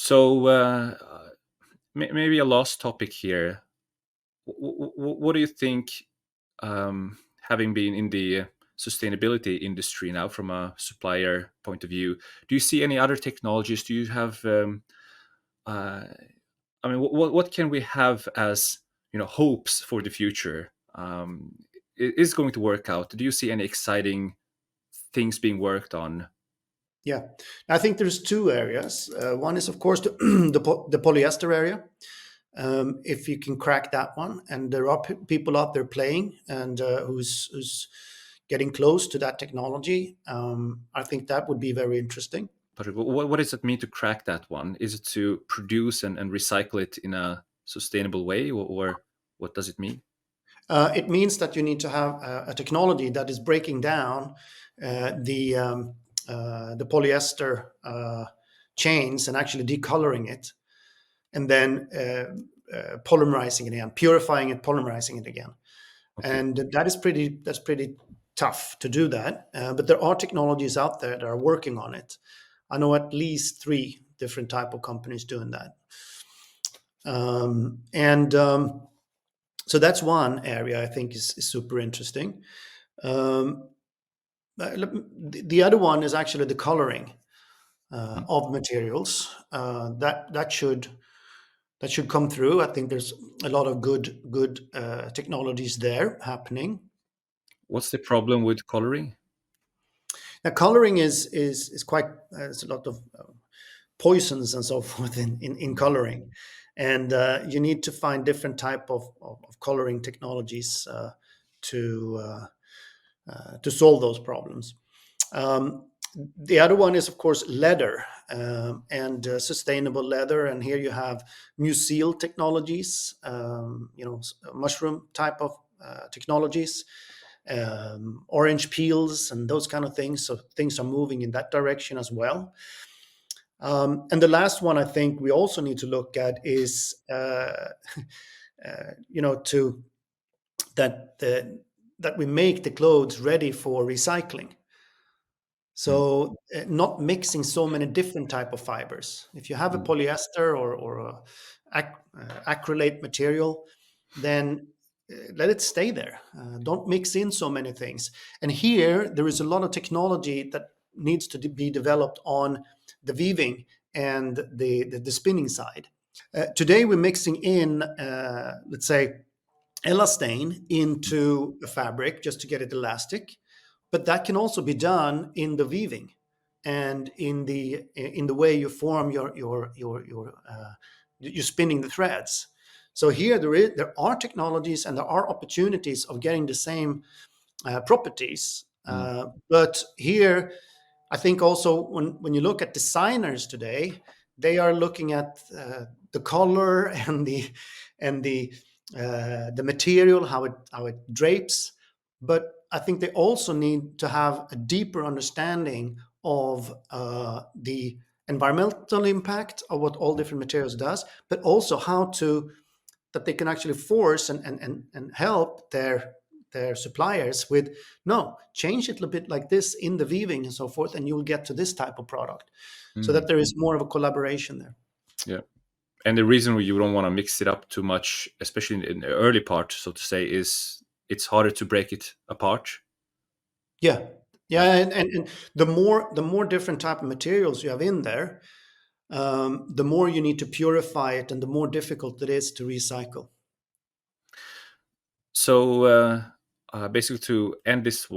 So maybe a last topic here. What do you think, having been in the sustainability industry now from a supplier point of view, do you see any other technologies? Do you have, uh, I mean, what can we have as hopes for the future? Is going to work out? Do you see any exciting things being worked on? Yeah, I think there's two areas. One is, of course, the polyester area. If you can crack that one, and there are people out there playing and who's getting close to that technology, I think that would be very interesting. But what does it mean to crack that one? Is it to produce and recycle it in a sustainable way, or what does it mean? It means that you need to have a technology that is breaking down the polyester chains and actually decoloring it, and then polymerizing it again, purifying it, polymerizing it again. Okay. And that's pretty tough to do that. But there are technologies out there that are working on it. I know at least three different type of companies doing that. And so that's one area I think is super interesting. Um, the other one is actually the coloring Mm. of materials. That should come through. I think there's a lot of good technologies there happening. What's the problem with coloring? Now, coloring is quite there's a lot of poisons and so forth in Mm. coloring, and you need to find different type of coloring technologies to solve those problems. Um, the other one is, of course, leather and sustainable leather. And here you have museal technologies, mushroom type of technologies, orange peels, and those kind of things. So things are moving in that direction as well. And the last one I think we also need to look at is, to that that we make the clothes ready for recycling. Mm. So not mixing so many different type of fibers. If you have a Mm. polyester or acrylate material, then let it stay there. Don't mix in so many things. And here there is a lot of technology that needs to be developed on the weaving and the spinning side. Today we're mixing in, let's say, elastane into a fabric just to get it elastic, but that can also be done in the weaving and in the way you form you're spinning the threads. So here there are technologies and there are opportunities of getting the same properties, Mm. but here I think also when you look at designers today, they are looking at the color and the material, how it drapes. But I think they also need to have a deeper understanding of the environmental impact of what all different materials does, but also how to that they can actually force and help their suppliers with, no, change it a little bit like this in the weaving and so forth, and you'll get to this type of product, so Mm. that there is more of a collaboration there. Yeah. And the reason you don't want to mix it up too much, especially in the early part, so to say, is it's harder to break it apart. Yeah, yeah, Yeah. and the more different type of materials you have in there, the more you need to purify it, and the more difficult it is to recycle. So basically, to end this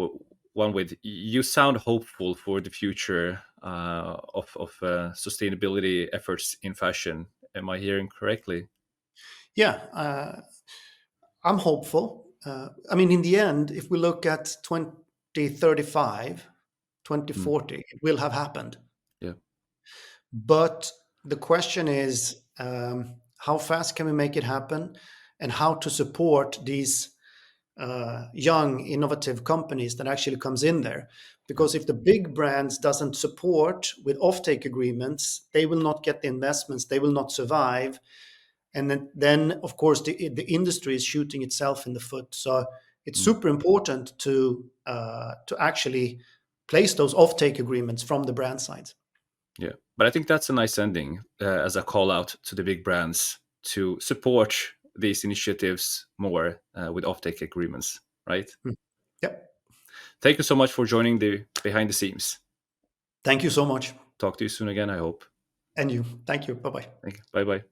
one with, you sound hopeful for the future of sustainability efforts in fashion. Am I hearing correctly? Yeah, I'm hopeful. I mean, in the end, if we look at 2035, Mm. 2040, it will have happened. Yeah. But the question is, how fast can we make it happen, and how to support these young, innovative companies that actually comes in there? Yeah. Because if the big brands doesn't support with offtake agreements, they will not get the investments, they will not survive, and then of course the industry is shooting itself in the foot. So it's Mm. super important to actually place those offtake agreements from the brand side. Yeah, but I think that's a nice ending as a call out to the big brands to support these initiatives more with offtake agreements, right? Mm. Yep. Thank you so much for joining the behind the scenes. Thank you so much. Talk to you soon again, I hope. And you. Thank you. Bye bye. Thank you. Bye bye.